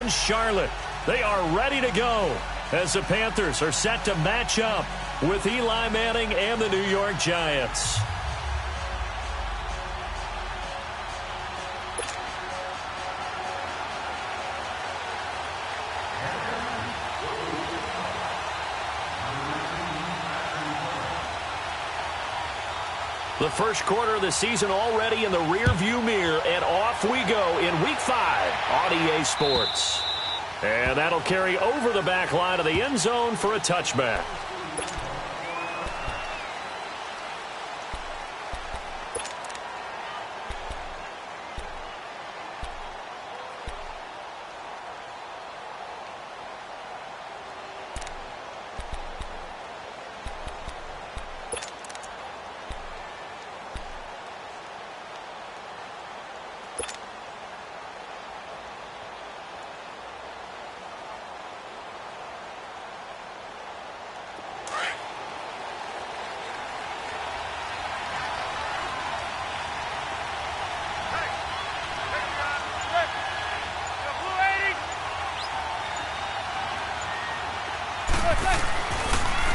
in Charlotte. They are ready to go as the Panthers are set to match up with Eli Manning and the New York Giants. The first quarter of the season already in the rearview mirror, and off we go in Week 5 on EA Sports. And that'll carry over the back line of the end zone for a touchback.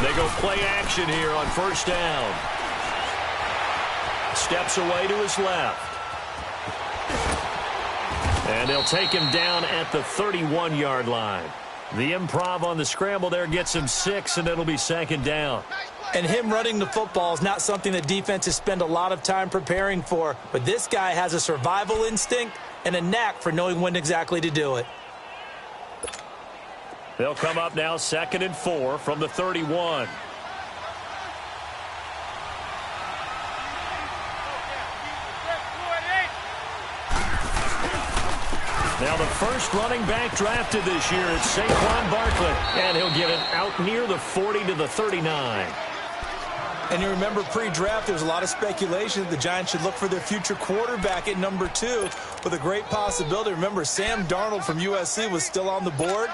They go play action here on first down. Steps away to his left. And they'll take him down at the 31-yard line. The improv on the scramble there gets him 6, and it'll be second down. And him running the football is not something that defenses spend a lot of time preparing for. But this guy has a survival instinct and a knack for knowing when exactly to do it. They'll come up now 2nd and 4 from the 31. Now the first running back drafted this year is Saquon Barkley, and he'll get it out near the 40 to the 39. And you remember pre-draft, there was a lot of speculation that the Giants should look for their future quarterback at number 2 with a great possibility. Remember, Sam Darnold from USC was still on the board,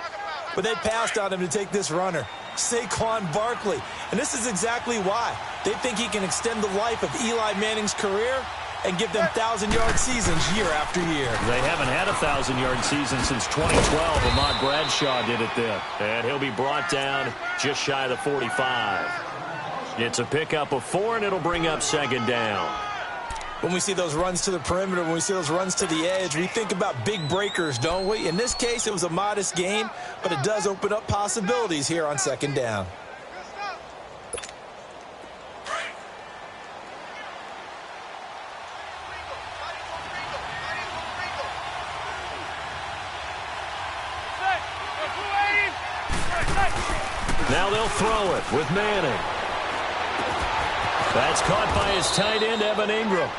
but they passed on him to take this runner, Saquon Barkley. And this is exactly why. They think he can extend the life of Eli Manning's career and give them 1,000-yard seasons year after year. They haven't had a 1,000-yard season since 2012. Ahmad Bradshaw did it then. And he'll be brought down just shy of the 45. It's a pickup of 4, and it'll bring up second down. When we see those runs to the perimeter, when we see those runs to the edge, we think about big breakers, don't we? In this case, it was a modest gain, but it does open up possibilities here on second down. Now they'll throw it with Manning. That's caught by his tight end, Evan Ingram.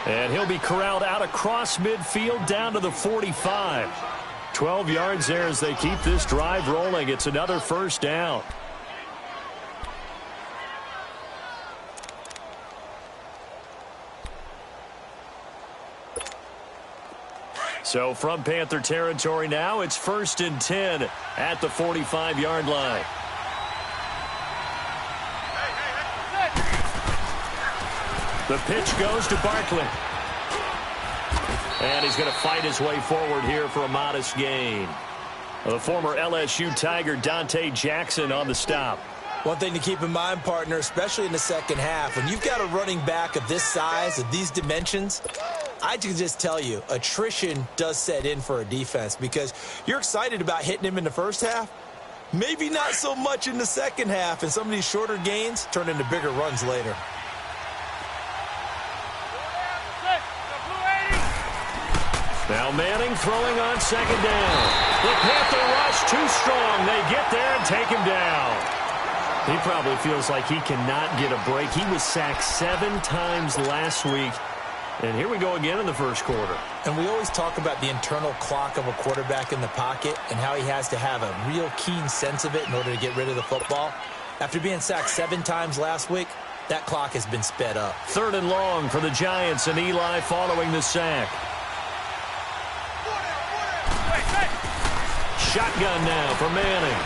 And he'll be corralled out across midfield down to the 45. 12 yards there as they keep this drive rolling. It's another first down. So from Panther territory now, it's 1st and 10 at the 45-yard line. The pitch goes to Barkley. And he's going to fight his way forward here for a modest gain. The former LSU Tiger Dante Jackson on the stop. One thing to keep in mind, partner, especially in the second half, when you've got a running back of this size, of these dimensions, I can just tell you, attrition does set in for a defense because you're excited about hitting him in the first half. Maybe not so much in the second half, and some of these shorter gains turn into bigger runs later. Now Manning throwing on second down. The Panther rush too strong. They get there and take him down. He probably feels like he cannot get a break. He was sacked 7 times last week. And here we go again in the first quarter. And we always talk about the internal clock of a quarterback in the pocket and how he has to have a real keen sense of it in order to get rid of the football. After being sacked 7 times last week, that clock has been sped up. 3rd and long for the Giants, and Eli following the sack. Shotgun now for Manning.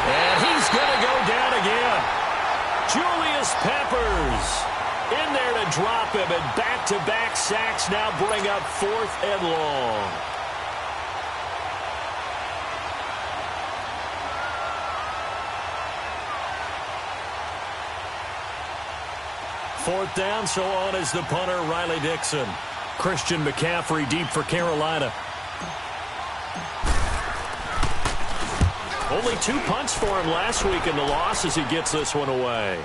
And he's going to go down again. Julius Peppers In there to drop him, and back-to-back sacks now bring up 4th and long. Fourth down, so on is the punter, Riley Dixon. Christian McCaffrey deep for Carolina. Only 2 punts for him last week in the loss as he gets this one away.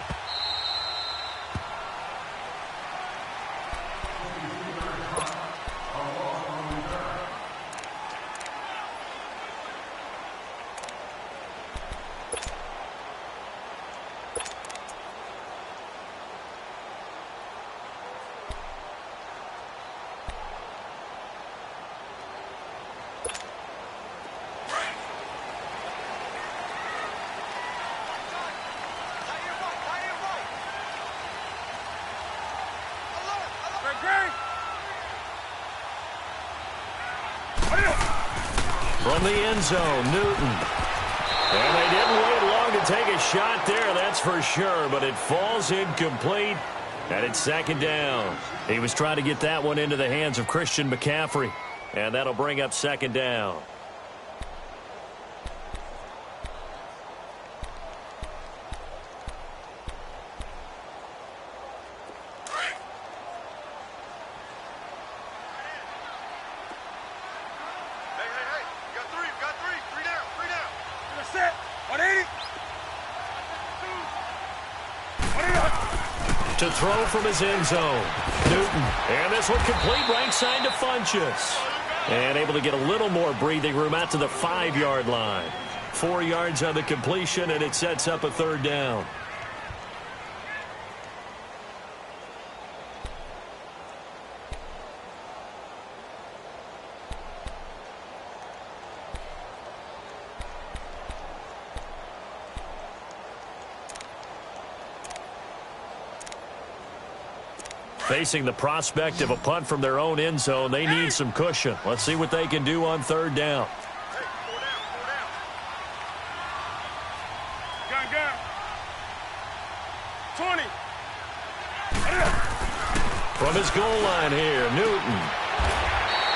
From the end zone, Newton. And they didn't wait long to take a shot there, that's for sure, but it falls incomplete, and it's 2nd down. He was trying to get that one into the hands of Christian McCaffrey, and that'll bring up 2nd down. To throw from his end zone, Newton. And this one complete right side to Funchess. And able to get a little more breathing room out to the 5-yard line. 4 yards on the completion, and it sets up a 3rd down. Facing the prospect of a punt from their own end zone, they need some cushion. Let's see what they can do on 3rd down. Gun. 20. From his goal line here, Newton.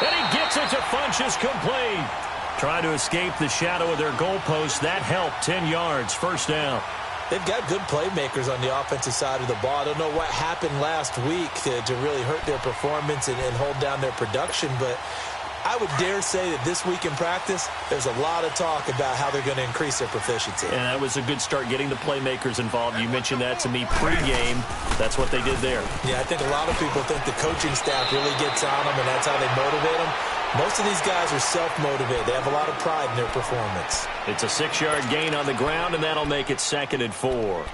And he gets it to Funchess, complete. Trying to escape the shadow of their goalpost. That helped. 10 yards, 1st down. They've got good playmakers on the offensive side of the ball. I don't know what happened last week to really hurt their performance and hold down their production, but I would dare say that this week in practice, there's a lot of talk about how they're going to increase their proficiency. And that was a good start, getting the playmakers involved. You mentioned that to me pregame. That's what they did there. Yeah, I think a lot of people think the coaching staff really gets on them, and that's how they motivate them. Most of these guys are self-motivated. They have a lot of pride in their performance. It's a 6-yard gain on the ground, and that'll make it 2nd and 4.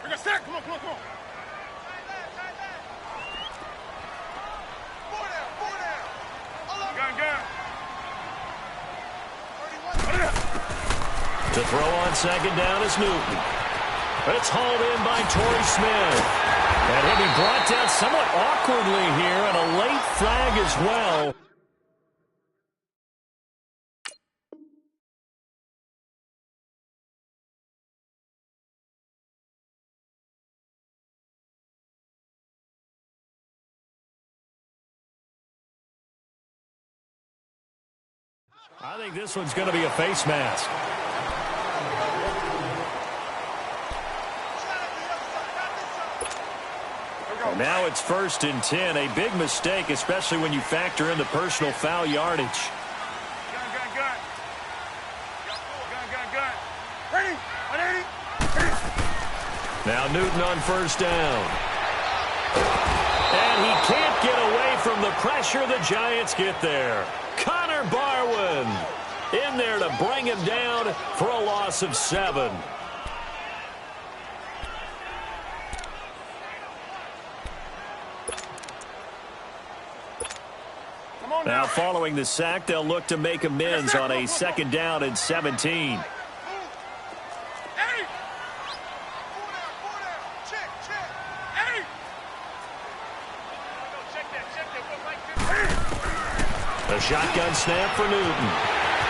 Bring a sack. Come on. Gun. To throw on 2nd down is Newton. It's hauled in by Torrey Smith. And he'll be brought down somewhat awkwardly here, and a late flag as well. I think this one's going to be a face mask. Now it's 1st and 10. A big mistake, especially when you factor in the personal foul yardage. Gun. Ready. 180. Now Newton on 1st down. And he can't get away from the pressure. The Giants get there. Connor Barwin in there to bring him down for a loss of 7. Now following the sack, they'll look to make amends on a 2nd down and 17. A shotgun snap for Newton.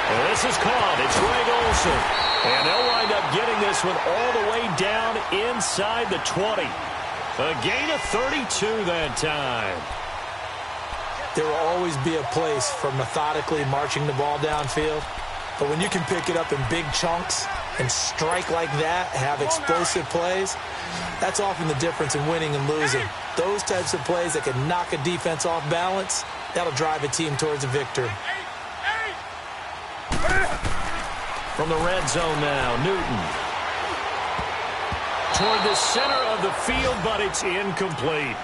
And this is caught. It's Greg Olsen. And they'll wind up getting this one all the way down inside the 20. A gain of 32 that time. There will always be a place for methodically marching the ball downfield. But when you can pick it up in big chunks and strike like that, have explosive plays, that's often the difference in winning and losing. Those types of plays that can knock a defense off balance, that'll drive a team towards a victory. From the red zone now, Newton. Toward the center of the field, but it's incomplete.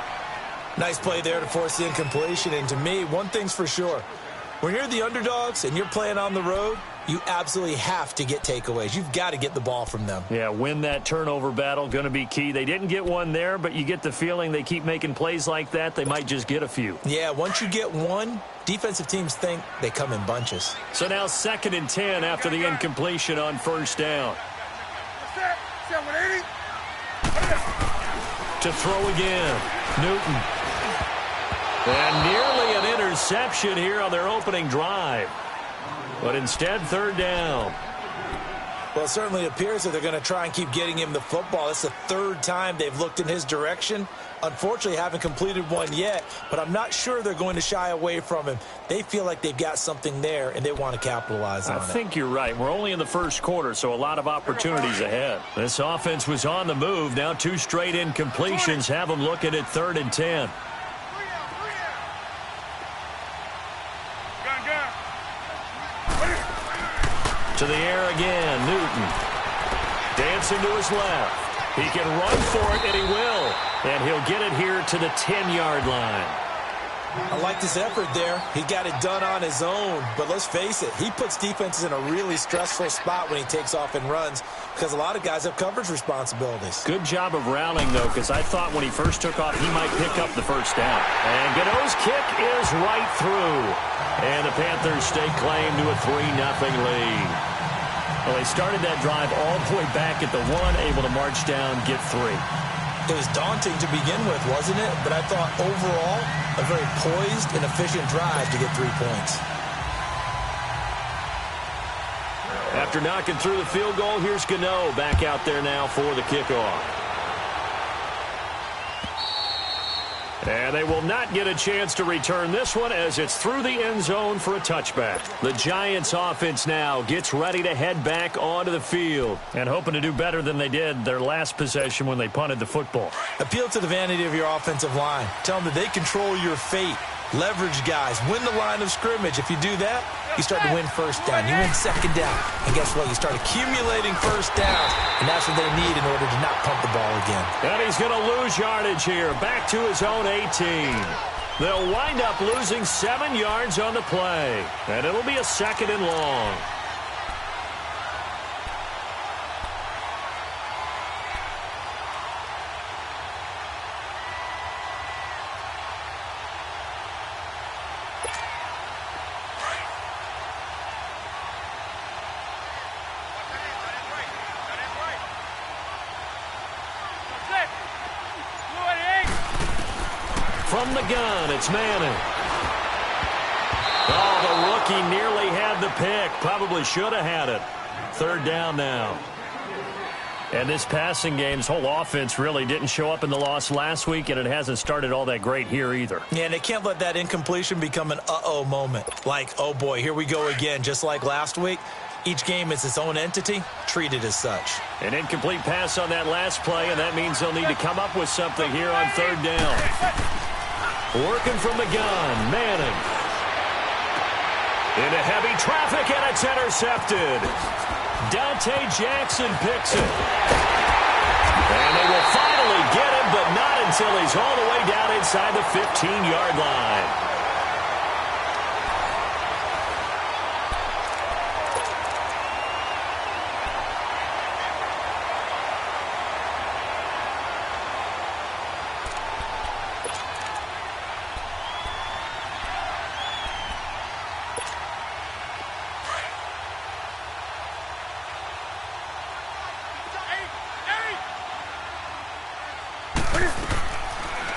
Nice play there to force the incompletion. And to me, one thing's for sure. When you're the underdogs and you're playing on the road, you absolutely have to get takeaways. You've got to get the ball from them. Yeah, win that turnover battle, going to be key. They didn't get one there, but you get the feeling they keep making plays like that, they might just get a few. Yeah, once you get one, defensive teams think they come in bunches. So now 2nd and 10 after the incompletion on first down. To throw again, Newton. And nearly an interception here on their opening drive. But instead, 3rd down. Well, it certainly appears that they're going to try and keep getting him the football. It's the 3rd time they've looked in his direction. Unfortunately, haven't completed one yet, but I'm not sure they're going to shy away from him. They feel like they've got something there, and they want to capitalize on it. I think you're right. We're only in the first quarter, so a lot of opportunities ahead. This offense was on the move. Now 2 straight incompletions have them looking at 3rd and 10. To the air again, Newton. Dancing to his left. He can run for it, and he will. And he'll get it here to the 10-yard line. I like this effort there. He got it done on his own. But let's face it, he puts defenses in a really stressful spot when he takes off and runs because a lot of guys have coverage responsibilities. Good job of rallying, though, because I thought when he first took off, he might pick up the first down. And Gano's kick is right through. And the Panthers stake claim to a 3-0 lead. Well, they started that drive all the way back at the 1, able to march down, get 3. It was daunting to begin with, wasn't it? But I thought overall, a very poised and efficient drive to get 3 points. After knocking through the field goal, here's Gano back out there now for the kickoff. And they will not get a chance to return this one as it's through the end zone for a touchback. The Giants offense now gets ready to head back onto the field and hoping to do better than they did their last possession when they punted the football. Appeal to the vanity of your offensive line. Tell them that they control your fate. Leverage guys. Win the line of scrimmage. If you do that, you start to win first down. You win second down. And guess what? You start accumulating first downs. And that's what they need in order to not pump the ball again. And he's going to lose yardage here. Back to his own 18. They'll wind up losing 7 yards on the play. And it'll be a 2nd and long. From the gun, it's Manning. Oh, the rookie nearly had the pick. Probably should have had it. 3rd down now. And this passing game, this whole offense really didn't show up in the loss last week, and it hasn't started all that great here either. Yeah, and they can't let that incompletion become an uh-oh moment. Like, oh boy, here we go again, just like last week. Each game is its own entity, treated as such. An incomplete pass on that last play, and that means they'll need to come up with something here on 3rd down. Working from the gun, Manning. Into heavy traffic, and it's intercepted. Dante Jackson picks it. And they will finally get him, but not until he's all the way down inside the 15-yard line.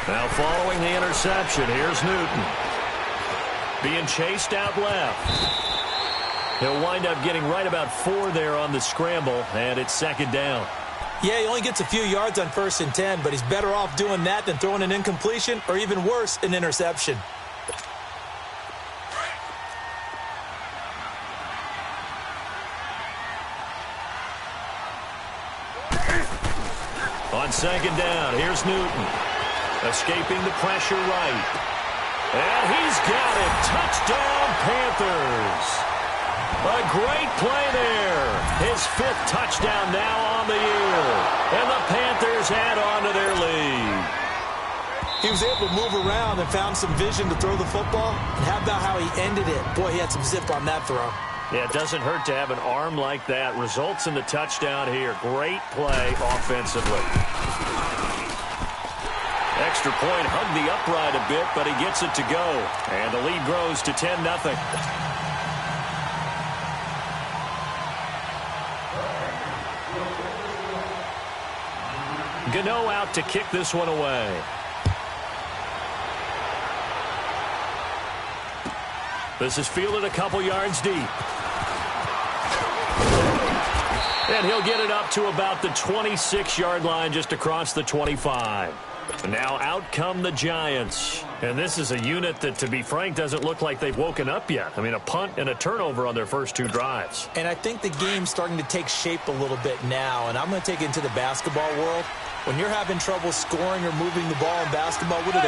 Now following the interception, here's Newton. Being chased out left. He'll wind up getting right about 4 there on the scramble, and it's second down. Yeah, he only gets a few yards on 1st and 10, but he's better off doing that than throwing an incompletion or even worse, an interception. On second down, here's Newton. Escaping the pressure right. And he's got it. Touchdown, Panthers. A great play there. His 5th touchdown now on the year. And the Panthers add on to their lead. He was able to move around and found some vision to throw the football. And how about how he ended it? Boy, he had some zip on that throw. Yeah, it doesn't hurt to have an arm like that. Results in the touchdown here. Great play offensively. Extra point, hugged the upright a bit, but he gets it to go. And the lead grows to 10-0. Gano out to kick this one away. This is fielded a couple yards deep. And he'll get it up to about the 26-yard line just across the 25. Now out come the Giants. And this is a unit that, to be frank, doesn't look like they've woken up yet. I mean, a punt and a turnover on their first 2 drives. And I think the game's starting to take shape a little bit now. And I'm going to take it into the basketball world. When you're having trouble scoring or moving the ball in basketball, what do?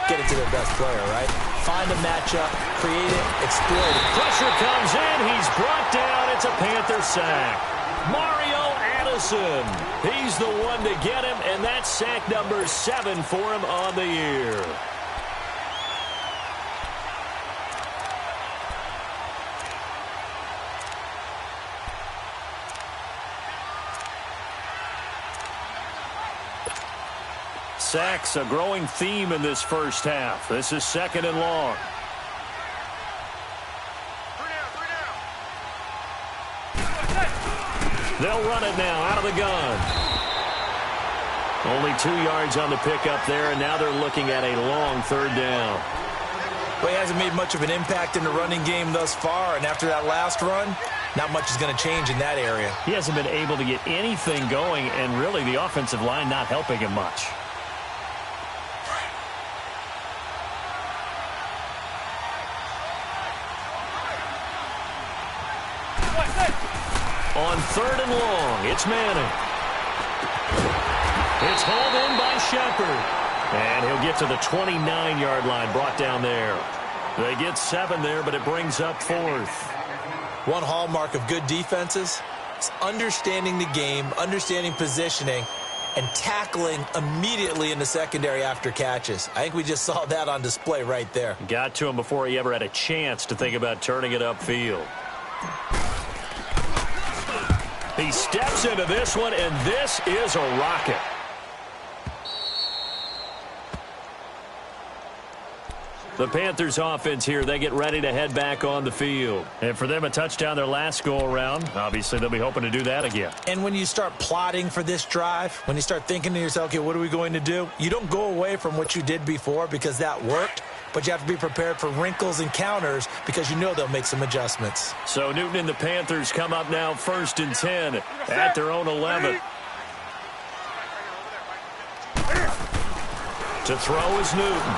Get it to their best player, right? Find a matchup, create it, exploit it. Pressure comes in. He's brought down. It's a Panther sack. Mario Addison. He's the one to get him, and that's sack number 7 for him on the year. Sacks, a growing theme in this first half. This is 2nd and long. They'll run it now out of the gun. Only 2 yards on the pickup there, and now they're looking at a long 3rd down. Well, he hasn't made much of an impact in the running game thus far, and after that last run, not much is going to change in that area. He hasn't been able to get anything going, and really the offensive line not helping him much. On 3rd and long, it's Manning. It's hauled in by Shepard. And he'll get to the 29-yard line, brought down there. They get 7 there, but it brings up 4th. One hallmark of good defenses is understanding the game, understanding positioning, and tackling immediately in the secondary after catches. I think we just saw that on display right there. Got to him before he ever had a chance to think about turning it upfield. He steps into this one, and this is a rocket. The Panthers offense here, they get ready to head back on the field. And for them, a touchdown their last go-around. Obviously, they'll be hoping to do that again. And when you start plotting for this drive, when you start thinking to yourself, okay, what are we going to do? You don't go away from what you did before because that worked. But you have to be prepared for wrinkles and counters because you know they'll make some adjustments. So Newton and the Panthers come up now 1st and 10 at their own 11. To throw is Newton.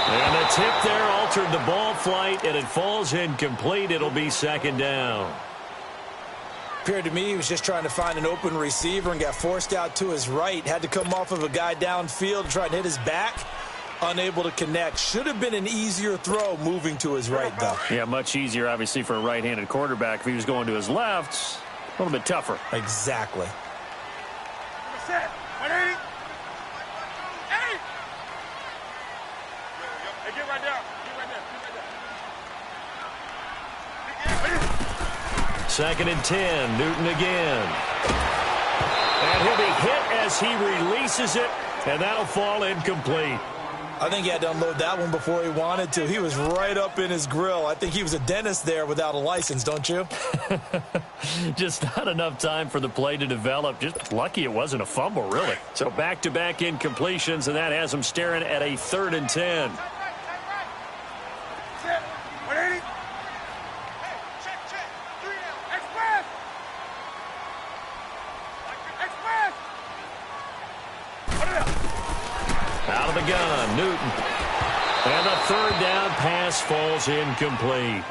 And the tip there altered the ball flight, and it falls incomplete. It'll be 2nd down. Appeared to me he was just trying to find an open receiver and got forced out to his right. Had to come off of a guy downfield and try and hit his back. Unable to connect. Should have been an easier throw moving to his right, though. Yeah, much easier, obviously, for a right-handed quarterback. If he was going to his left, a little bit tougher. Exactly. Set. 180. Hey! Hey, get right down. Get right there. Get right there. 2nd and 10, Newton again. And he'll be hit as he releases it, and that'll fall incomplete. I think he had to unload that one before he wanted to. He was right up in his grill. I think he was a dentist there without a license, don't you? Just not enough time for the play to develop. Just lucky it wasn't a fumble, really. So back-to-back incompletions, and that has him staring at a 3rd and 10. Set. 180. Out of the gun, Newton. And the third down pass falls incomplete.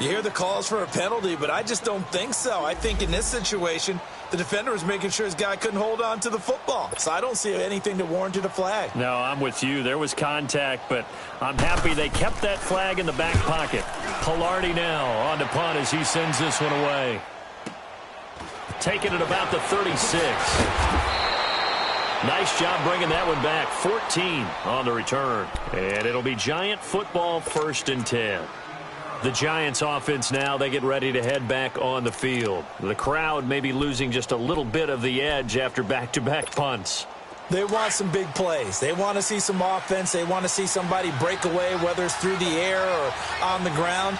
You hear the calls for a penalty, but I just don't think so. I think in this situation, the defender was making sure his guy couldn't hold on to the football. So I don't see anything that warranted a flag. No, I'm with you. There was contact, but I'm happy they kept that flag in the back pocket. Pilardi now on to punt as he sends this one away. Taking it about the 36. Nice job bringing that one back. 14 on the return. And it'll be Giant football, 1st and 10. The Giants offense now, they get ready to head back on the field. The crowd may be losing just a little bit of the edge after back-to-back punts. They want some big plays. They want to see some offense. They want to see somebody break away, whether it's through the air or on the ground.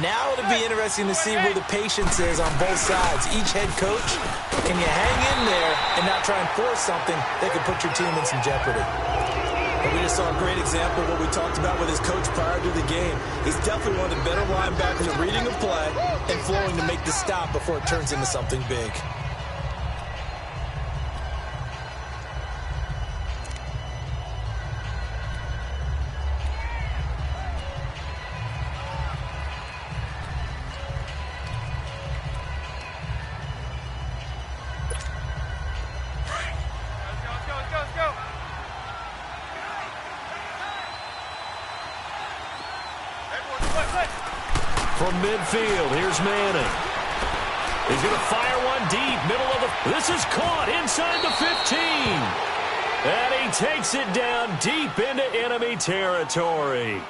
Now it'll be interesting to see where the patience is on both sides. Each head coach, can you hang in there and not try and force something that could put your team in some jeopardy? And we just saw a great example of what we talked about with his coach prior to the game. He's definitely one of the better linebackers at reading a play and flowing to make the stop before it turns into something big. From midfield, here's Manning. He's going to fire one deep, middle of the... This is caught inside the 15. And he takes it down deep into enemy territory.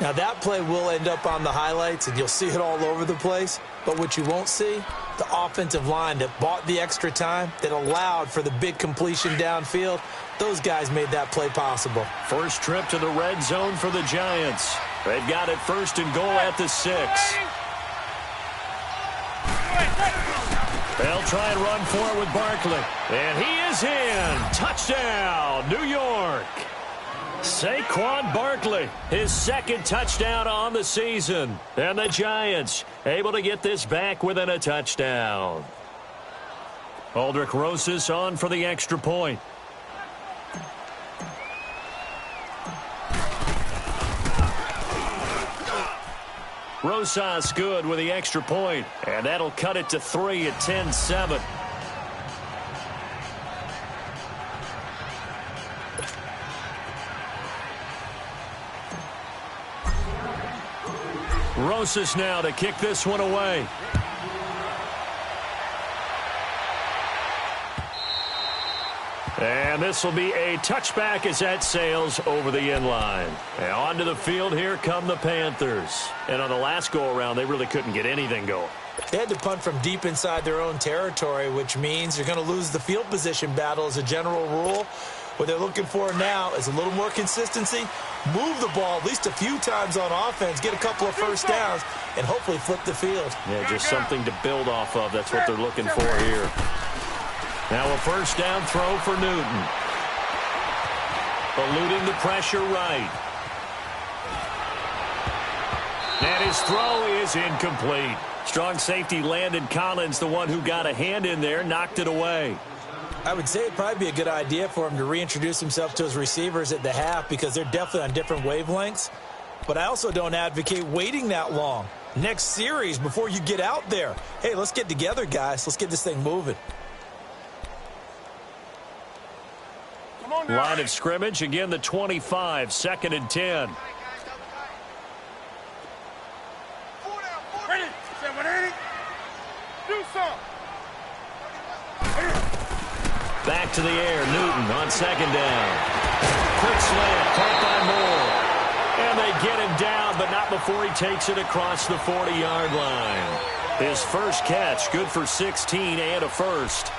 Now, that play will end up on the highlights, and you'll see it all over the place. But what you won't see, the offensive line that bought the extra time, that allowed for the big completion downfield, those guys made that play possible. First trip to the red zone for the Giants. They've got it 1st and goal at the 6. They'll try and run for it with Barkley. And he is in. Touchdown, New York. Saquon Barkley, his 2nd touchdown on the season. And the Giants able to get this back within a touchdown. Aldrich Rosas on for the extra point. Rosas good with the extra point, and that'll cut it to 3 at 10-7. Rosas now to kick this one away. And this will be a touchback as that sails over the end line. And onto the field, here come the Panthers. And on the last go-around, they really couldn't get anything going. They had to punt from deep inside their own territory, which means you're going to lose the field position battle as a general rule. What they're looking for now is a little more consistency, move the ball at least a few times on offense, get a couple of first downs, and hopefully flip the field. Yeah, just something to build off of. That's what they're looking for here. Now a first down throw for Newton. Eluding the pressure right. And his throw is incomplete. Strong safety Landon Collins, the one who got a hand in there, knocked it away. I would say it'd probably be a good idea for him to reintroduce himself to his receivers at the half because they're definitely on different wavelengths. But I also don't advocate waiting that long. Next series before you get out there. Hey, let's get together, guys. Let's get this thing moving. Line of scrimmage, again the 25, 2nd and 10. Ready? Say 180. Do some. Back to the air, Newton on 2nd down. Quick slant, caught by Moore. And they get him down, but not before he takes it across the 40-yard line. His first catch, good for 16 and a first.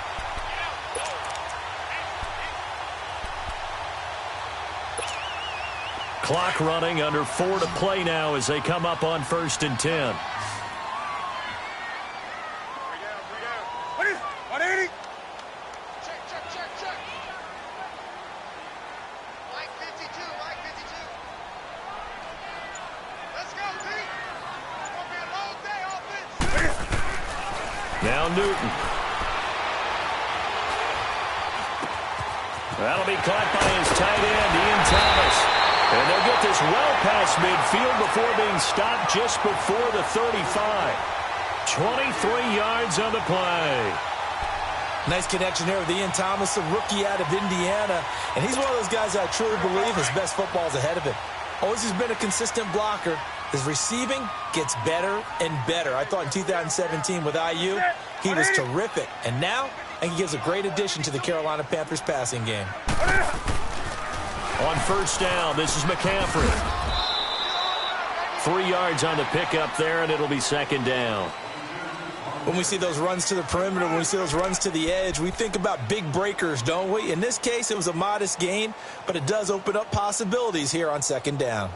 Clock running, under 4 to play now as they come up on 1st and 10. 180. Check. Mike 52. Let's go, T. It's going to be a long day offense. Now Newton. That'll be caught by his tight end, Ian Thomas. And they'll get this well past midfield before being stopped just before the 35. 23 yards on the play. Nice connection there with Ian Thomas, a rookie out of Indiana. And he's one of those guys I truly believe his best football is ahead of him. Always has been a consistent blocker. His receiving gets better and better. I thought in 2017 with IU, he was terrific. And now, I think he gives a great addition to the Carolina Panthers passing game. On first down, this is McCaffrey. 3 yards on the pickup there, and it'll be second down. When we see those runs to the perimeter, when we see those runs to the edge, we think about big breakers, don't we? In this case, it was a modest gain, but it does open up possibilities here on second down.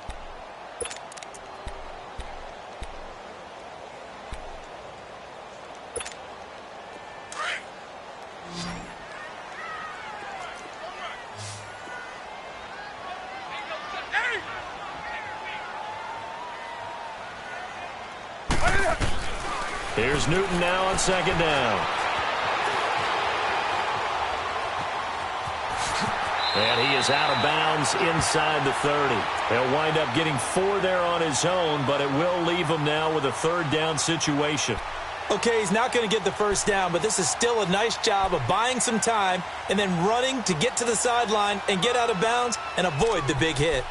Here's Newton now on second down. And he is out of bounds inside the 30. He'll wind up getting 4 there on his own, but it will leave him now with a third down situation. Okay, he's not going to get the first down, but this is still a nice job of buying some time and then running to get to the sideline and get out of bounds and avoid the big hit.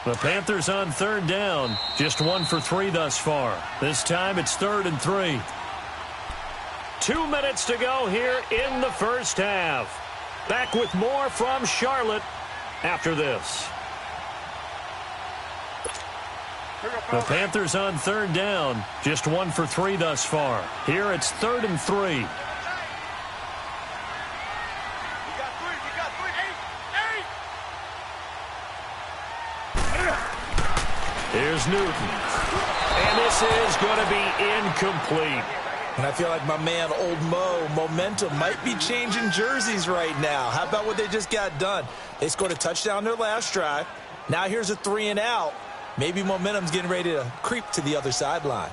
The Panthers on third down, just 1 for 3 thus far. This time it's 3rd and 3. 2 minutes to go here in the first half. Back with more from Charlotte after this. The Panthers on third down, just 1 for 3 thus far. Here it's 3rd and 3. Here's Newton. And this is going to be incomplete. And I feel like my man, Old Mo, momentum might be changing jerseys right now. How about what they just got done? They scored a touchdown their last drive. Now here's a 3 and out. Maybe momentum's getting ready to creep to the other sideline.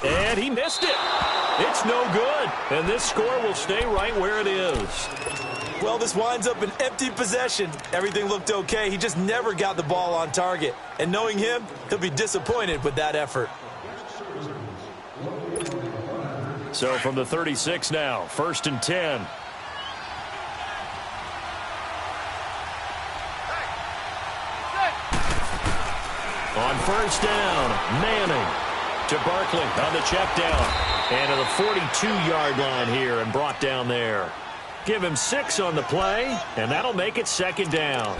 And he missed it. It's no good. And this score will stay right where it is. Well, this winds up an empty possession. Everything looked okay. He just never got the ball on target. And knowing him, he'll be disappointed with that effort. So from the 36 now, 1st and 10. On first down, Manning to Barkley on the check down. And to the 42-yard line here and brought down there. Give him 6 on the play, and that'll make it second down.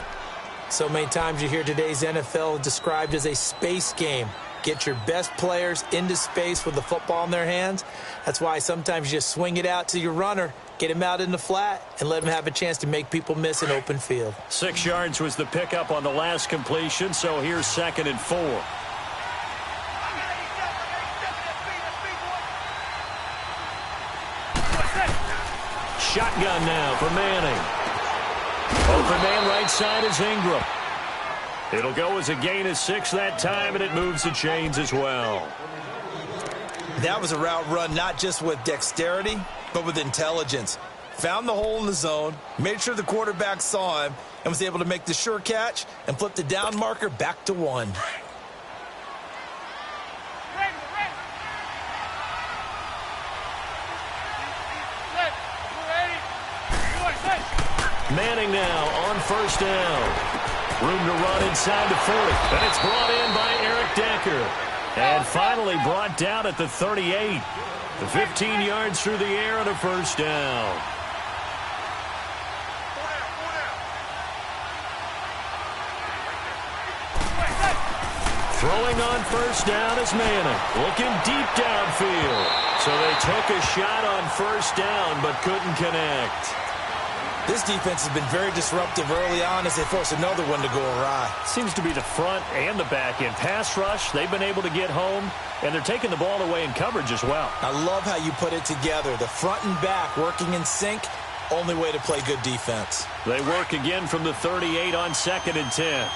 So many times you hear today's NFL described as a space game. Get your best players into space with the football in their hands. That's why sometimes you just swing it out to your runner, get him out in the flat, and let him have a chance to make people miss an open field. 6 yards was the pickup on the last completion, so here's 2nd and 4. Shotgun now for Manning. Open man right side is Ingram. It'll go as a gain of 6 that time, and it moves the chains as well. That was a route run not just with dexterity, but with intelligence. Found the hole in the zone, made sure the quarterback saw him, and was able to make the sure catch and flip the down marker back to 1. Manning now on first down. Room to run inside the 40. And it's brought in by Eric Decker. And finally brought down at the 38. The 15 yards through the air and a first down. Throwing on first down is Manning. Looking deep downfield. So they took a shot on first down but couldn't connect. This defense has been very disruptive early on as they force another one to go awry. Seems to be the front and the back end. Pass rush, they've been able to get home, and they're taking the ball away in coverage as well. I love how you put it together. The front and back working in sync, only way to play good defense. They work again from the 38 on 2nd and 10.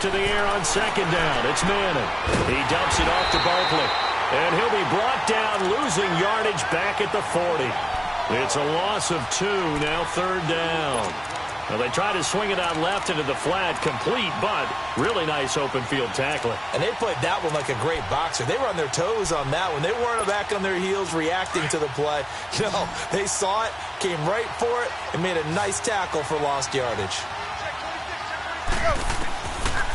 to the air on second down. It's Manning. He dumps it off to Barkley. And he'll be brought down, losing yardage back at the 40. It's a loss of 2, now third down. Well, they try to swing it out left into the flat, complete, but really nice open field tackling. And they played that one like a great boxer. They were on their toes on that one. They weren't back on their heels reacting to the play. No, they saw it, came right for it, and made a nice tackle for lost yardage.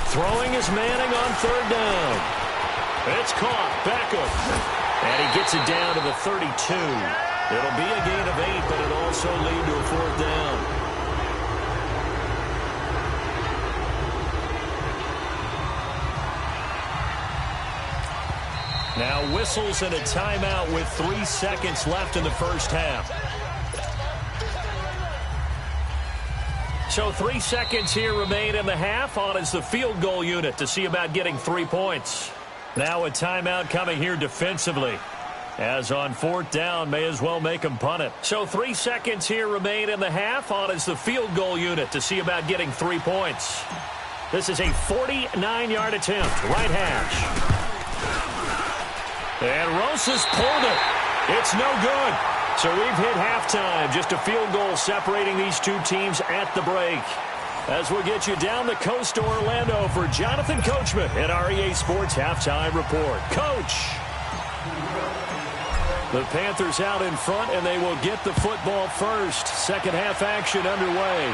Throwing is Manning on third down. It's caught, Beckham. And he gets it down to the 32. It'll be a gain of 8, but it'll also lead to a fourth down. Now whistles and a timeout with 3 seconds left in the first half. So 3 seconds here remain in the half. On is the field goal unit to see about getting 3 points. Now a timeout coming here defensively. As on fourth down, may as well make them punt it. So 3 seconds here remain in the half. On is the field goal unit to see about getting 3 points. This is a 49-yard attempt, right hash. And Rosas pulled it. It's no good. So we've hit halftime. Just a field goal separating these two teams at the break. As we'll get you down the coast to Orlando for Jonathan Coachman at our EA Sports Halftime Report. Coach! The Panthers out in front, and they will get the football first. Second half action underway.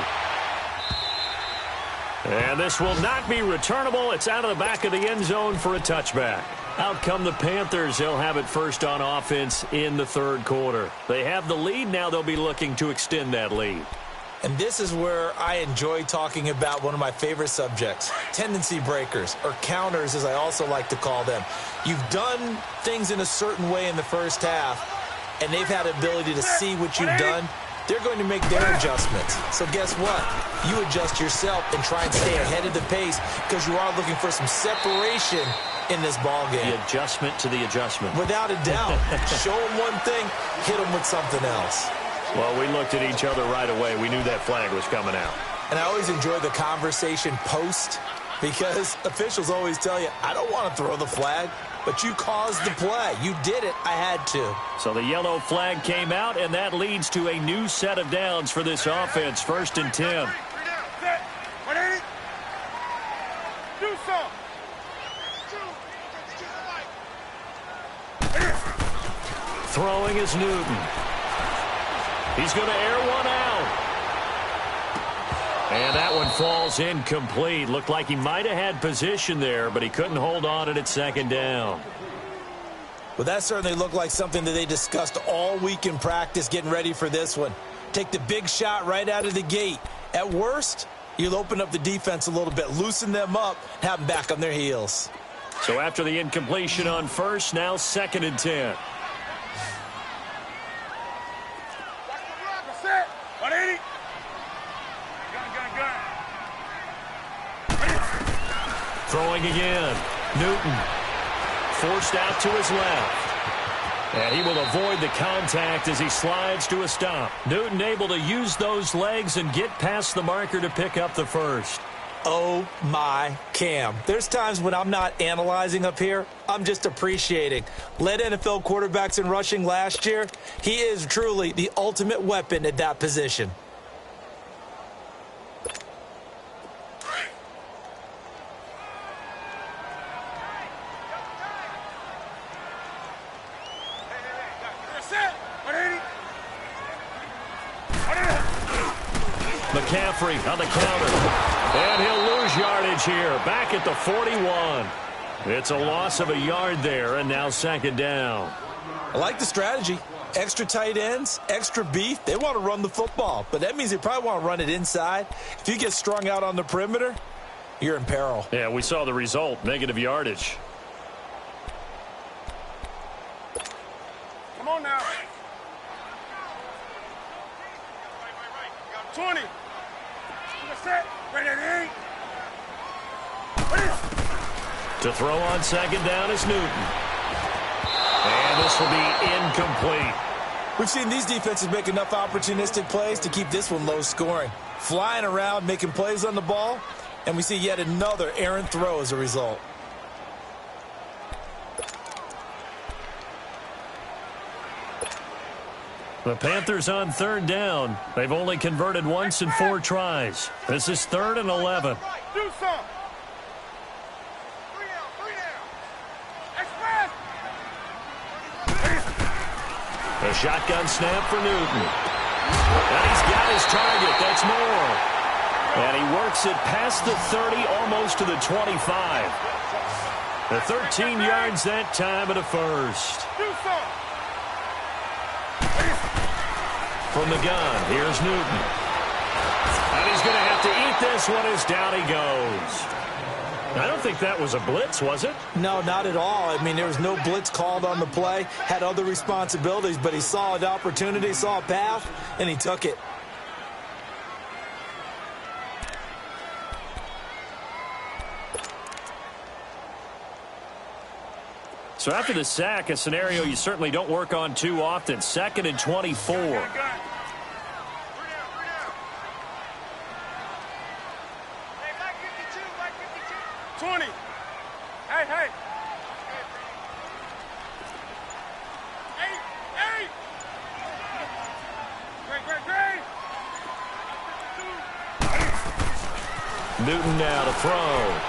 And this will not be returnable. It's out of the back of the end zone for a touchback. Out come the Panthers. They'll have it first on offense in the third quarter. They have the lead. Now they'll be looking to extend that lead. And this is where I enjoy talking about one of my favorite subjects, tendency breakers, or counters as I also like to call them. You've done things in a certain way in the first half, and they've had the ability to see what you've done. They're going to make their adjustments. So guess what? You adjust yourself and try and stay ahead of the pace because you are looking for some separation in this ball game. The adjustment to the adjustment. Without a doubt. Show them one thing, hit them with something else. Well, we looked at each other right away. We knew that flag was coming out. And I always enjoy the conversation post because officials always tell you, I don't want to throw the flag, but you caused the play. You did it. I had to. So the yellow flag came out, and that leads to a new set of downs for this offense. First and 10. Throwing is Newton. He's going to air one out. And that one falls incomplete. Looked like he might have had position there, but he couldn't hold on at second down. Well, that certainly looked like something that they discussed all week in practice getting ready for this one. Take the big shot right out of the gate. At worst, you'll open up the defense a little bit, loosen them up, have them back on their heels. So after the incompletion on first, now second and 10. Throwing again. Newton forced out to his left. And he will avoid the contact as he slides to a stop. Newton able to use those legs and get past the marker to pick up the first. Oh, my Cam. There's times when I'm not analyzing up here. I'm just appreciating. Led NFL quarterbacks in rushing last year. He is truly the ultimate weapon at that position. McCaffrey on the counter. And he'll lose yardage here. Back at the 41. It's a loss of a yard there, and now second down. I like the strategy. Extra tight ends, extra beef. They want to run the football, but that means they probably want to run it inside. If you get strung out on the perimeter, you're in peril. Yeah, we saw the result, negative yardage. Come on now. 20. Set. Ready to eat. To throw on second down is Newton. And this will be incomplete. We've seen these defenses make enough opportunistic plays to keep this one low scoring. Flying around, making plays on the ball, And we see yet another errant throw as a result. The Panthers on third down. They've only converted once in 4 tries. This is 3rd and 11. Do something. 3 down. Express. A shotgun snap for Newton. And he's got his target. That's Moore. And he works it past the 30, almost to the 25. The 13 yards that time and a first. Do something. From the gun, here's Newton. And he's going to have to eat this one as down he goes. I don't think that was a blitz, was it? No, not at all. I mean, there was no blitz called on the play. Had other responsibilities, but he saw an opportunity, saw a path, and he took it. So after the sack, a scenario you certainly don't work on too often. 2nd and 24. 3 down. 20. Hey. 8. Great. Newton now to throw.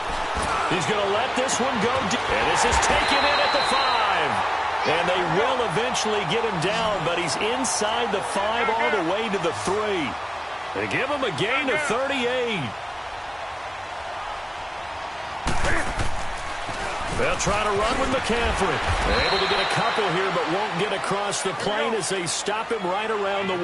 He's going to let this one go. And this is taken in at the 5. And they will eventually get him down, but he's inside the 5 all the way to the 3. They give him a gain of 38. They'll try to run with McCaffrey. They're able to get a couple here, but won't get across the plane as they stop him right around the 1.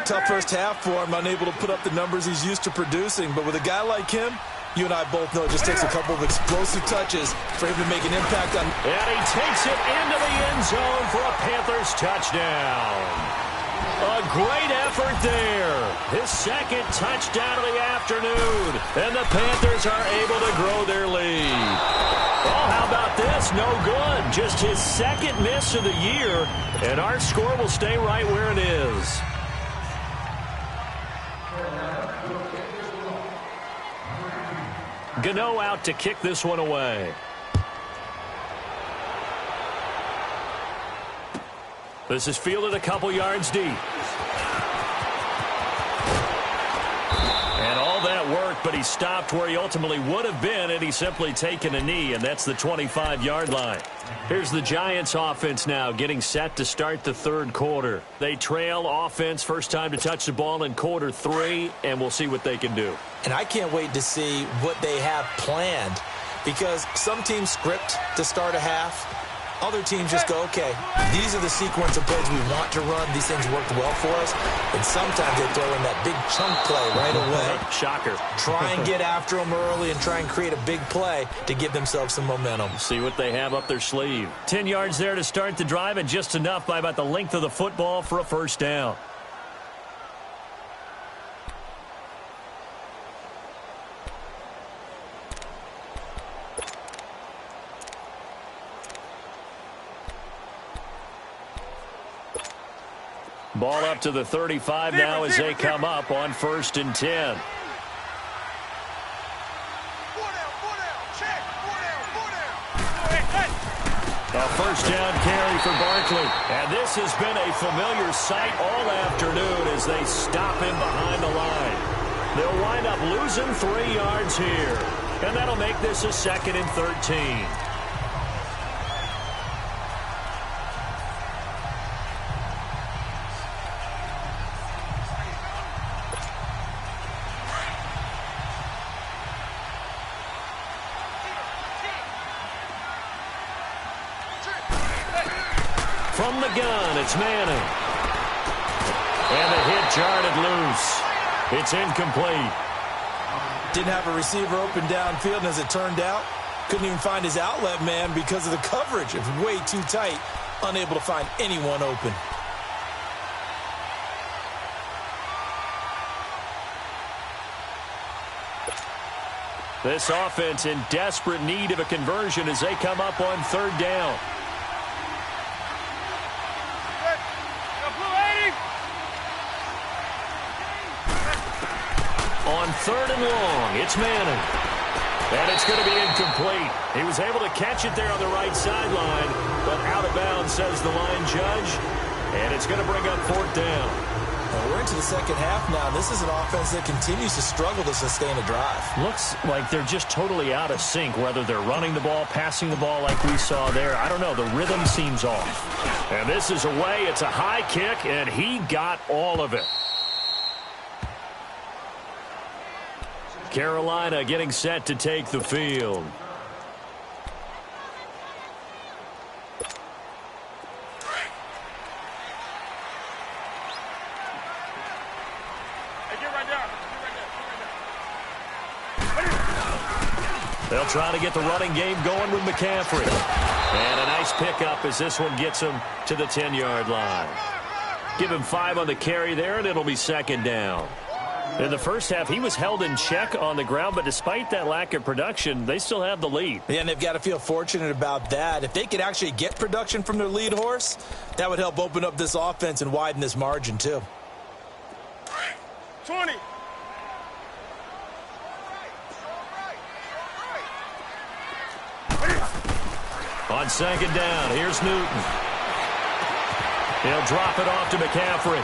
Tough first half for him, unable to put up the numbers he's used to producing. But with a guy like him, you and I both know it just takes a couple of explosive touches for him to make an impact on. And he takes it into the end zone for a Panthers touchdown. A great effort there. His 2nd touchdown of the afternoon. And the Panthers are able to grow their lead. Oh, how about this? No good. Just his 2nd miss of the year. And our score will stay right where it is. Gano out to kick this one away. This is fielded a couple yards deep. And all that work, but he stopped where he ultimately would have been had he simply taken a knee, and that's the 25-yard line. Here's the Giants offense now getting set to start the 3rd quarter. They trail offense first time to touch the ball in quarter 3, and we'll see what they can do. And I can't wait to see what they have planned, because some teams script to start a half. Other teams just go, okay, these are the sequence of plays we want to run. These things worked well for us. And sometimes they throw in that big chunk play right away. Shocker. Try and get after them early and try and create a big play to give themselves some momentum. See what they have up their sleeve. 10 yards there to start the drive, and just enough by about the length of the football for a first down. Ball up to the 35 now as they come up on 1st and 10. 4 down. Check. 4 down. A first down carry for Barkley. And this has been a familiar sight all afternoon as they stop him behind the line. They'll wind up losing 3 yards here. And that'll make this a 2nd and 13. From the gun, it's Manning. And the hit jarred it loose. It's incomplete. Didn't have a receiver open downfield, and as it turned out, couldn't even find his outlet man because of the coverage. It was way too tight, unable to find anyone open. This offense in desperate need of a conversion as they come up on 3rd down. On on 3rd and long. It's Manning. And it's going to be incomplete. He was able to catch it there on the right sideline, but out of bounds, says the line judge. And it's going to bring up 4th down. Well, we're into the second half now. This is an offense that continues to struggle to sustain a drive. Looks like they're just totally out of sync, whether they're running the ball, passing the ball like we saw there. I don't know. The rhythm seems off. And this is away. It's a high kick, and he got all of it. Carolina getting set to take the field. They'll try to get the running game going with McCaffrey. And a nice pickup as this one gets him to the 10-yard line. Give him 5 on the carry there, and it'll be 2nd down. In the first half, he was held in check on the ground, but despite that lack of production, they still have the lead. Yeah, and they've got to feel fortunate about that. If they could actually get production from their lead horse, that would help open up this offense and widen this margin, too. 20. On 2nd down, here's Newton. He'll drop it off to McCaffrey.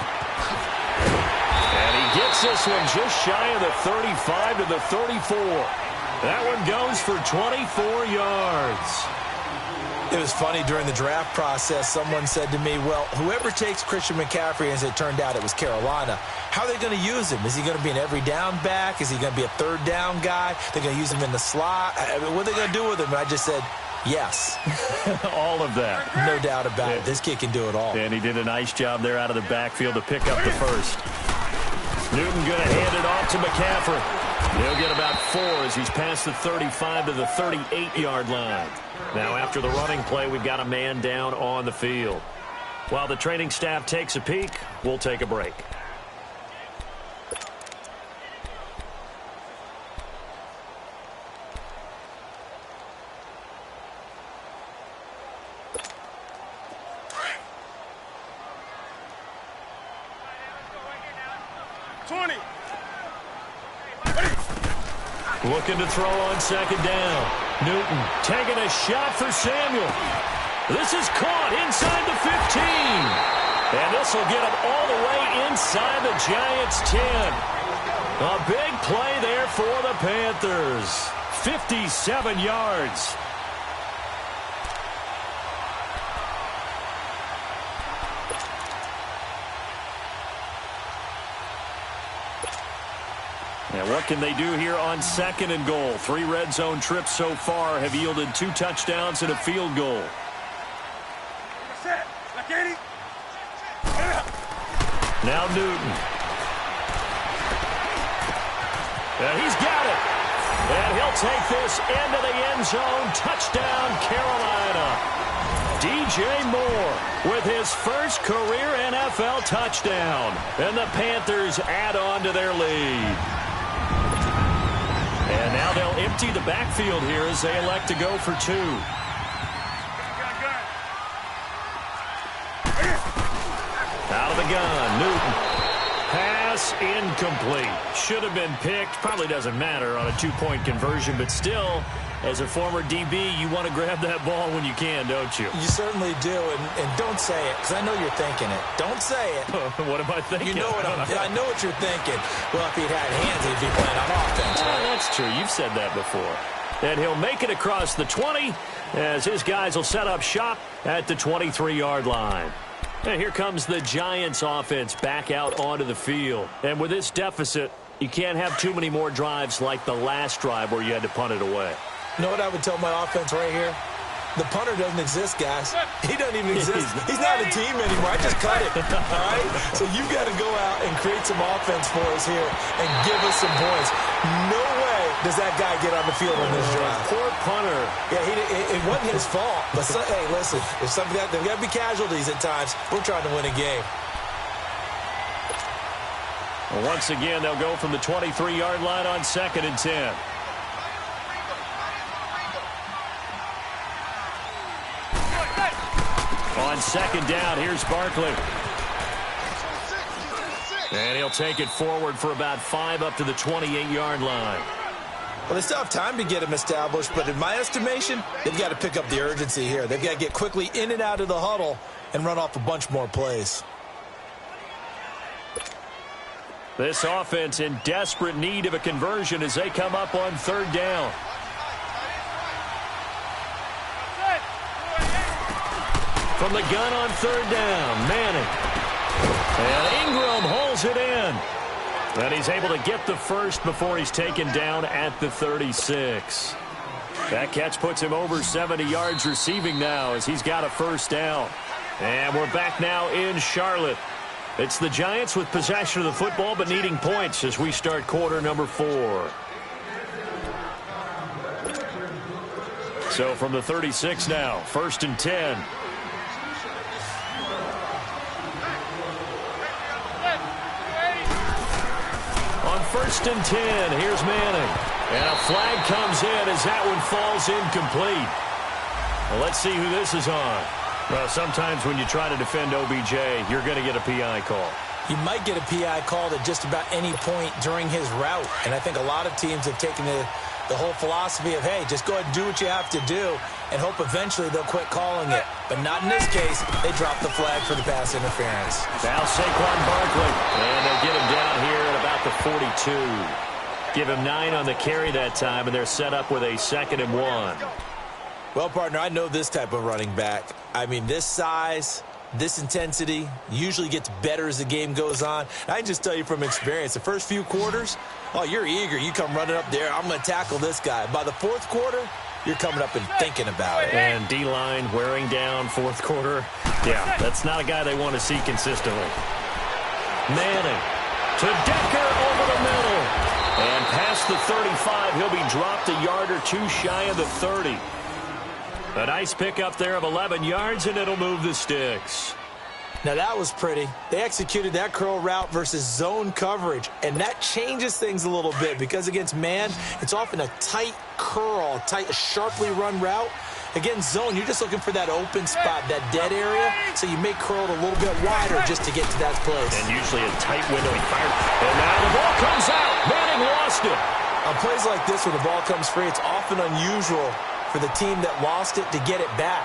And he gets this one just shy of the 35 to the 34. That one goes for 24 yards. It was funny during the draft process. Someone said to me, well, whoever takes Christian McCaffrey, as it turned out it was Carolina, how are they going to use him? Is he going to be an every down back? Is he going to be a 3rd down guy? They're going to use him in the slot? What are they going to do with him? And I just said, yes. All of that. No doubt about it. This kid can do it all. And he did a nice job there out of the backfield to pick up the first. Newton going to hand it off to McCaffrey. He'll get about 4 as he's past the 35 to the 38-yard line. Now, after the running play, we've got a man down on the field. While the training staff takes a peek, we'll take a break. Looking to throw on 2nd down. Newton taking a shot for Samuel. This is caught inside the 15. And this will get him all the way inside the Giants' 10. A big play there for the Panthers. 57 yards. And what can they do here on 2nd and goal? 3 red zone trips so far have yielded 2 touchdowns and a field goal. Now Newton. And he's got it. And he'll take this into the end zone. Touchdown, Carolina. DJ Moore with his first career NFL touchdown. And the Panthers add on to their lead. And now they'll empty the backfield here as they elect to go for 2. Out of the gun, Newton. Pass incomplete. Should have been picked. Probably doesn't matter on a 2-point conversion, but still, as a former DB, you want to grab that ball when you can, don't you? You certainly do, and don't say it, because I know you're thinking it. Don't say it. What am I thinking? You know what I know what you're thinking. Well, if he'd had hands, he'd be playing on offense. Right? That's true. You've said that before. And he'll make it across the 20 as his guys will set up shop at the 23-yard line. And here comes the Giants offense back out onto the field. And with this deficit, you can't have too many more drives like the last drive where you had to punt it away. You know what I would tell my offense right here? The punter doesn't exist, guys. He doesn't even exist. He's not a team anymore. I just cut it, all right? So you've got to go out and create some offense for us here and give us some points. No way does that guy get on the field on this drive. Poor punter. Yeah, it wasn't his fault. But, hey, listen, if something there's got to be casualties at times. We're trying to win a game. Well, once again, they'll go from the 23-yard line on 2nd and 10. On 2nd down, here's Barkley. And he'll take it forward for about 5 up to the 28-yard line. Well, they still have time to get him established, but in my estimation, they've got to pick up the urgency here. They've got to get quickly in and out of the huddle and run off a bunch more plays. This offense in desperate need of a conversion as they come up on 3rd down. From the gun on 3rd down, Manning. And Ingram holds it in. And he's able to get the first before he's taken down at the 36. That catch puts him over 70 yards receiving now as he's got a 1st down. And we're back now in Charlotte. It's the Giants with possession of the football but needing points as we start quarter number 4. So from the 36 now, 1st and 10. On 1st and 10, here's Manning. And a flag comes in as that one falls incomplete. Well, let's see who this is on. Well, sometimes when you try to defend OBJ, you're going to get a PI call. You might get a PI called at just about any point during his route. And I think a lot of teams have taken the whole philosophy of, hey, just go ahead and do what you have to do and hope eventually they'll quit calling it. But not in this case. They dropped the flag for the pass interference. Now Saquon Barkley. And they'll get him down here at about the 42. Give him 9 on the carry that time, and they're set up with a 2nd and 1. Well, partner, I know this type of running back. I mean, this size, this intensity usually gets better as the game goes on. I can just tell you from experience, the first few quarters, oh, you're eager. You come running up there, I'm going to tackle this guy. By the 4th quarter, you're coming up and thinking about it. And D-line wearing down 4th quarter. Yeah, that's not a guy they want to see consistently. Manning to Decker over the middle. And past the 35, he'll be dropped a yard or 2 shy of the 30. A nice pickup there of 11 yards, and it'll move the sticks. Now, that was pretty. They executed that curl route versus zone coverage, and that changes things a little bit because against man, it's often a tight curl, tight, sharply run route. Against zone, you're just looking for that open spot, that dead area, so you may curl it a little bit wider just to get to that place. And usually a tight window. He fired, and now the ball comes out. Manning lost it. On plays like this where the ball comes free, it's often unusual for the team that lost it to get it back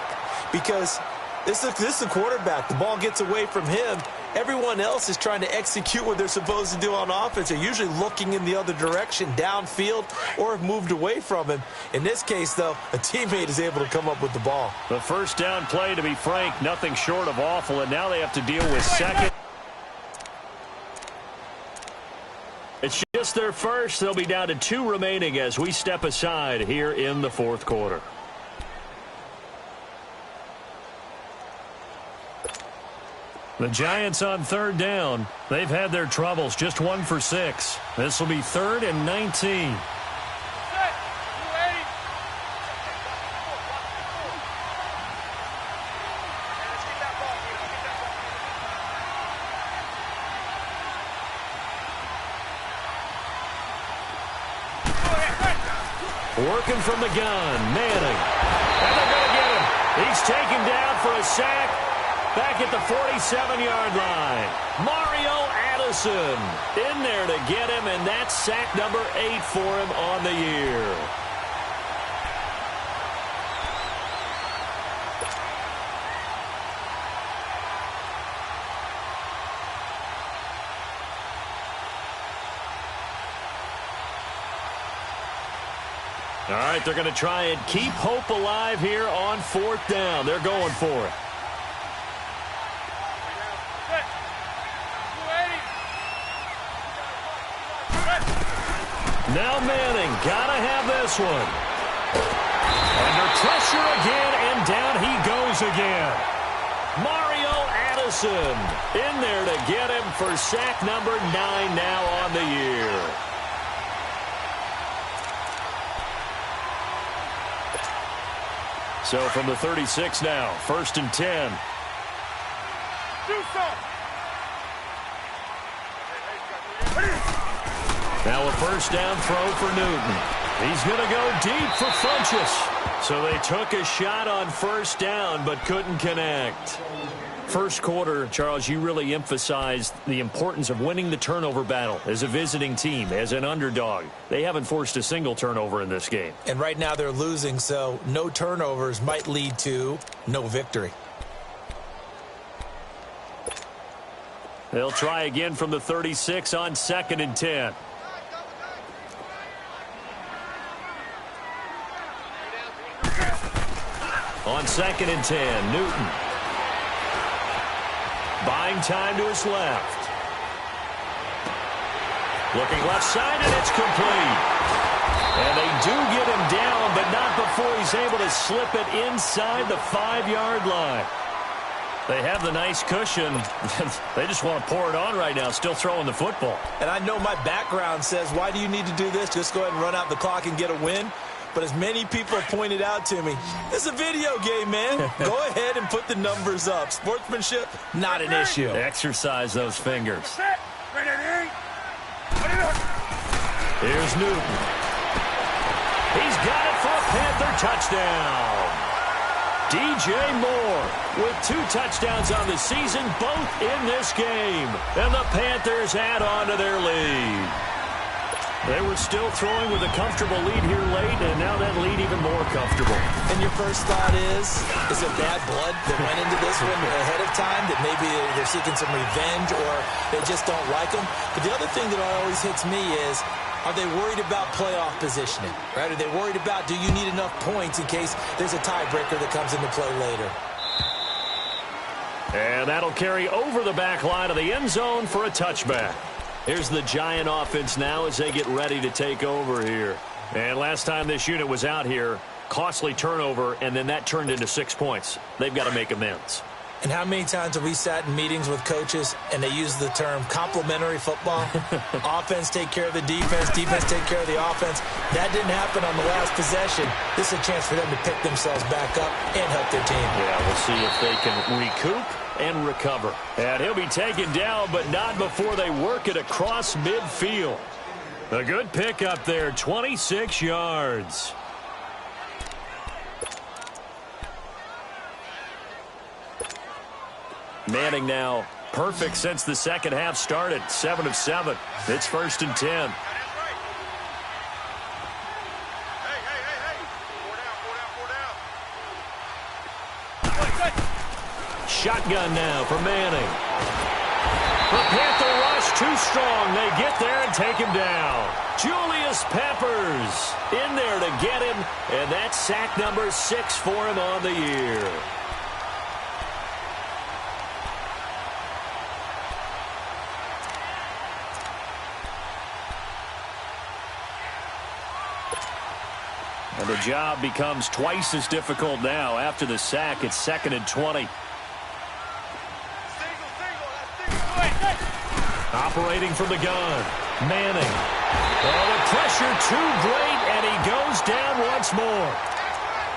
because this is the quarterback. The ball gets away from him. Everyone else is trying to execute what they're supposed to do on offense. They're usually looking in the other direction, downfield, or have moved away from him. In this case, though, a teammate is able to come up with the ball. The 1st down play, to be frank, nothing short of awful, and now they have to deal with 2nd. It's just their first. They'll be down to 2 remaining as we step aside here in the 4th quarter. The Giants on 3rd down. They've had their troubles, just 1 for 6. This will be 3rd and 19. Working from the gun, Manning. And they're going to get him. He's taken down for a sack back at the 47-yard line. Mario Addison in there to get him, and that's sack number 8 for him on the year. All right, they're going to try and keep hope alive here on 4th down. They're going for it. Now Manning, got to have this one. Under pressure again, and down he goes again. Mario Addison in there to get him for sack number 9 now on the year. So from the 36 now, 1st and 10. Now a 1st down throw for Newton. He's going to go deep for Funchess. So they took a shot on 1st down but couldn't connect. First quarter, Charles, you really emphasized the importance of winning the turnover battle as a visiting team, as an underdog. They haven't forced a single turnover in this game. And right now they're losing, so no turnovers might lead to no victory. They'll try again from the 36 on 2nd and 10. On 2nd and 10, Newton. Buying time to his left. Looking left side, and it's complete. And they do get him down, but not before he's able to slip it inside the 5-yard line. They have the nice cushion. They just want to pour it on right now, still throwing the football. And I know my background says, why do you need to do this? Just go ahead and run out the clock and get a win. But as many people have pointed out to me, this is a video game, man. Go ahead and put the numbers up. Sportsmanship, not an issue. Exercise those fingers. Here's Newton. He's got it for a Panther touchdown. DJ Moore with 2 touchdowns on the season, both in this game. And the Panthers add on to their lead. They were still throwing with a comfortable lead here late, and now that lead even more comfortable. And your first thought is it bad blood that went into this one ahead of time, that maybe they're seeking some revenge or they just don't like them? But the other thing that always hits me is, are they worried about playoff positioning? Right? Are they worried about, do you need enough points in case there's a tiebreaker that comes into play later? And that'll carry over the back line of the end zone for a touchback. Here's the Giant offense now as they get ready to take over here. And last time this unit was out here, costly turnover, and then that turned into 6 points. They've got to make amends. And how many times have we sat in meetings with coaches and they use the term complementary football? Offense take care of the defense, defense take care of the offense. That didn't happen on the last possession. This is a chance for them to pick themselves back up and help their team. Yeah, we'll see if they can recoup and recover. And he'll be taken down, but not before they work it across midfield. A good pick up there, 26 yards. Manning now perfect since the second half started. 7 of 7. It's 1st and 10. Shotgun now for Manning. The Panther rush too strong. They get there and take him down. Julius Peppers in there to get him, and that's sack number 6 for him on the year. And the job becomes twice as difficult now. After the sack, it's 2nd and 20. Operating from the gun. Manning. Oh, the pressure too great, and he goes down once more.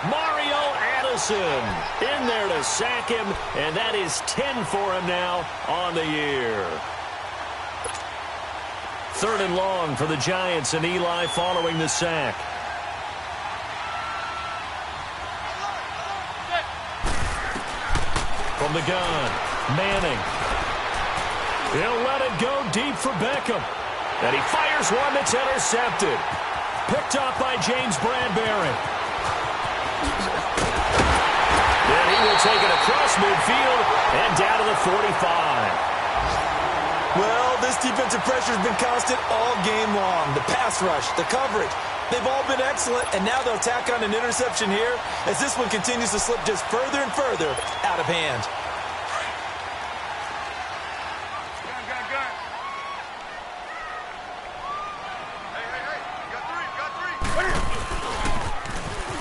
Mario Addison in there to sack him, and that is 10 for him now on the year. 3rd and long for the Giants, and Eli following the sack. From the gun, Manning. He'll let it go deep for Beckham. And he fires one that's intercepted. Picked up by James Bradbury. Then he will take it across midfield and down to the 45. Well, this defensive pressure has been constant all game long. The pass rush, the coverage, they've all been excellent, and now they'll tack on an interception here as this one continues to slip just further and further out of hand.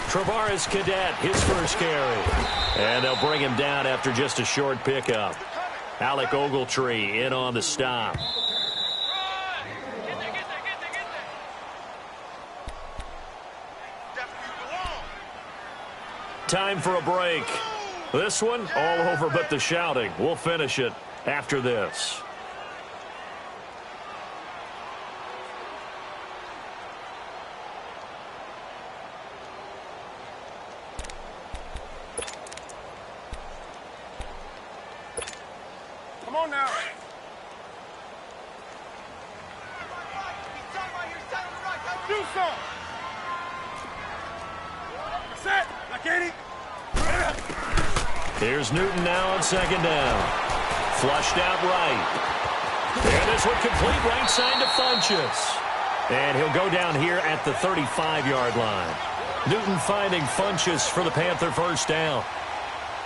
Travaris Cadet, his first carry. And they'll bring him down after just a short pickup. Alec Ogletree in on the stop. Time for a break. This one, all over but the shouting. We'll finish it after this. Here's Newton now on second down. Flushed out right. And this one complete right side to Funchess. And he'll go down here at the 35-yard line. Newton finding Funchess for the Panther first down.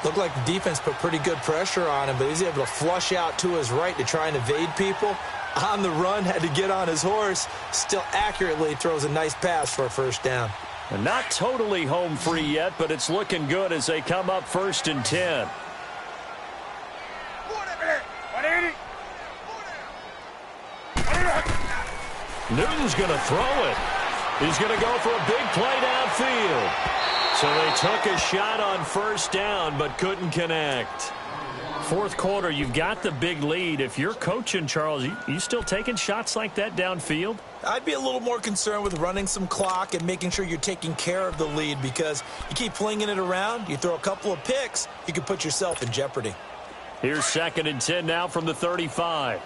Looked like the defense put pretty good pressure on him, but he's able to flush out to his right to try and evade people. On the run, had to get on his horse. Still accurately throws a nice pass for a first down. And not totally home free yet, but it's looking good as they come up 1st and 10. Newton's going to throw it. He's going to go for a big play downfield. So they took a shot on first down, but couldn't connect. Fourth quarter, you've got the big lead. If you're coaching, Charles, you still taking shots like that downfield? I'd be a little more concerned with running some clock and making sure you're taking care of the lead, because you keep flinging it around, you throw a couple of picks, you can put yourself in jeopardy. Here's 2nd and 10 now from the 35.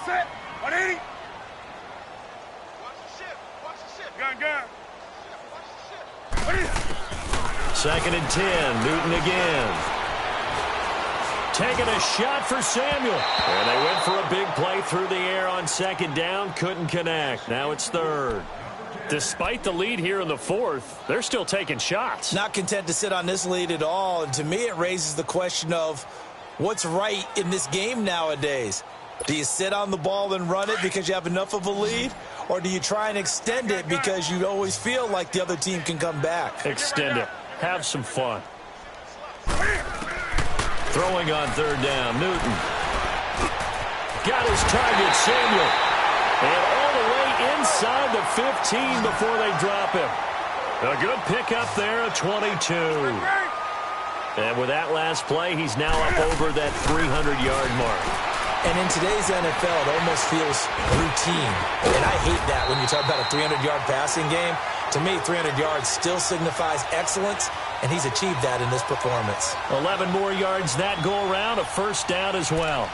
Set. 180. Watch the ship. Watch the ship. Gun. Watch the ship. 2nd and 10. Newton again. Taking a shot for Samuel. And they went for a big play through the air on 2nd down. Couldn't connect. Now it's 3rd. Despite the lead here in the 4th, they're still taking shots. Not content to sit on this lead at all. And to me, it raises the question of what's right in this game nowadays. Do you sit on the ball and run it because you have enough of a lead? Or do you try and extend it because you always feel like the other team can come back? Extend it. Have some fun. Throwing on 3rd down, Newton. Got his target, Samuel. And all the way inside the 15 before they drop him. A good pickup there, a 22. And with that last play, he's now up over that 300-yard mark. And in today's NFL, it almost feels routine. And I hate that when you talk about a 300-yard passing game. To me, 300 yards still signifies excellence, and he's achieved that in this performance. 11 more yards that go around, a first down as well.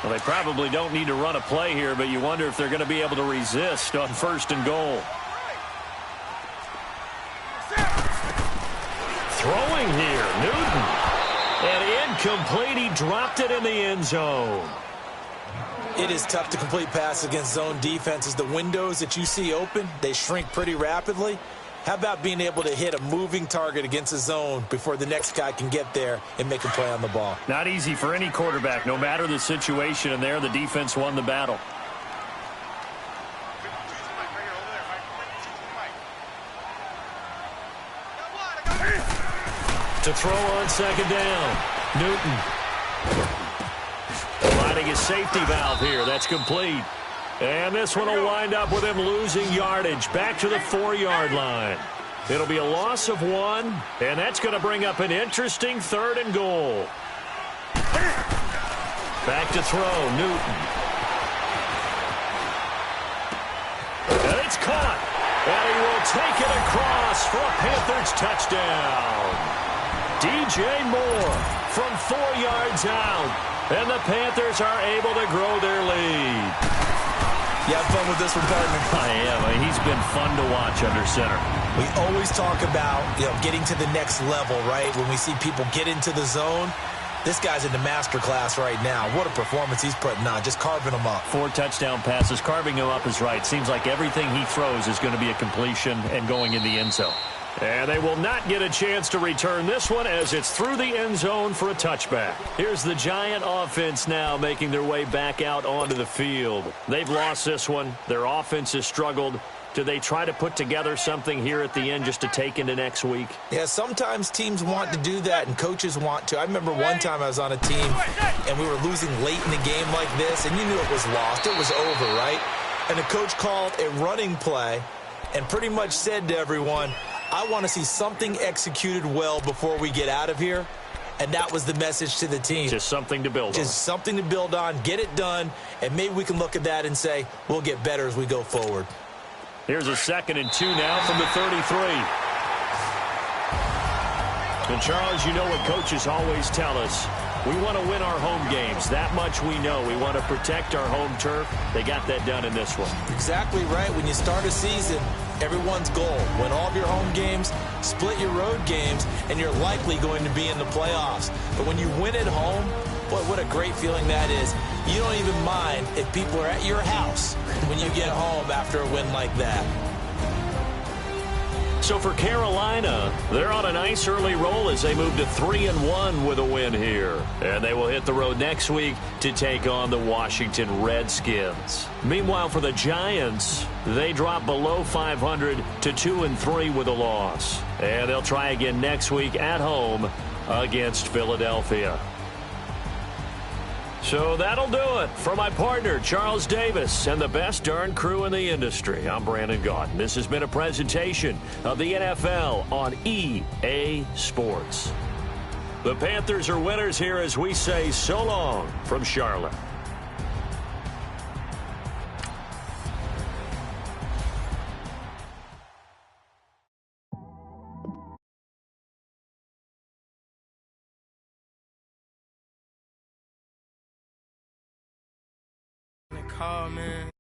Well, they probably don't need to run a play here, but you wonder if they're going to be able to resist on 1st and goal. Throwing here, Newton. And incomplete, he dropped it in the end zone. It is tough to complete passes against zone defenses. The windows that you see open, they shrink pretty rapidly. How about being able to hit a moving target against a zone before the next guy can get there and make a play on the ball? Not easy for any quarterback, no matter the situation, and there the defense won the battle. To throw on 2nd down, Newton. Finding his safety valve here. That's complete. And this one will wind up with him losing yardage back to the 4-yard line. It'll be a loss of 1, and that's going to bring up an interesting 3rd and goal. Back to throw, Newton. And it's caught. And he will take it across for a Panthers touchdown. DJ Moore from 4 yards out. And the Panthers are able to grow their lead. You have fun with this one, partner? I am. He's been fun to watch under center. We always talk about, getting to the next level, right? When we see people get into the zone, this guy's in the master class right now. What a performance he's putting on, just carving them up. 4 touchdown passes. Carving him up is right. Seems like everything he throws is going to be a completion and going in the end zone. And they will not get a chance to return this one as it's through the end zone for a touchback. Here's the Giant offense now making their way back out onto the field. They've lost this one. Their offense has struggled. Do they try to put together something here at the end just to take into next week? Yeah, sometimes teams want to do that and coaches want to. I remember one time I was on a team and we were losing late in the game like this, and you knew it was lost. It was over, right? And the coach called a running play and pretty much said to everyone, I want to see something executed well before we get out of here. And that was the message to the team. Just something to build on. Just something to build on, get it done, and maybe we can look at that and say, we'll get better as we go forward. Here's a 2nd and 2 now from the 33. And, Charles, you know what coaches always tell us. We want to win our home games. That much we know. We want to protect our home turf. They got that done in this one. Exactly right. When you start a season, everyone's goal: win all of your home games, split your road games, and you're likely going to be in the playoffs. But when you win at home, boy, what a great feeling that is. You don't even mind if people are at your house when you get home after a win like that. So for Carolina, they're on a nice early roll as they move to 3-1 with a win here. And they will hit the road next week to take on the Washington Redskins. Meanwhile, for the Giants, they drop below 500 to 2-3 with a loss. And they'll try again next week at home against Philadelphia. So that'll do it. For my partner, Charles Davis, and the best darn crew in the industry, I'm Brandon Gaudin. This has been a presentation of the NFL on EA Sports. The Panthers are winners here as we say so long from Charlotte. Call, man.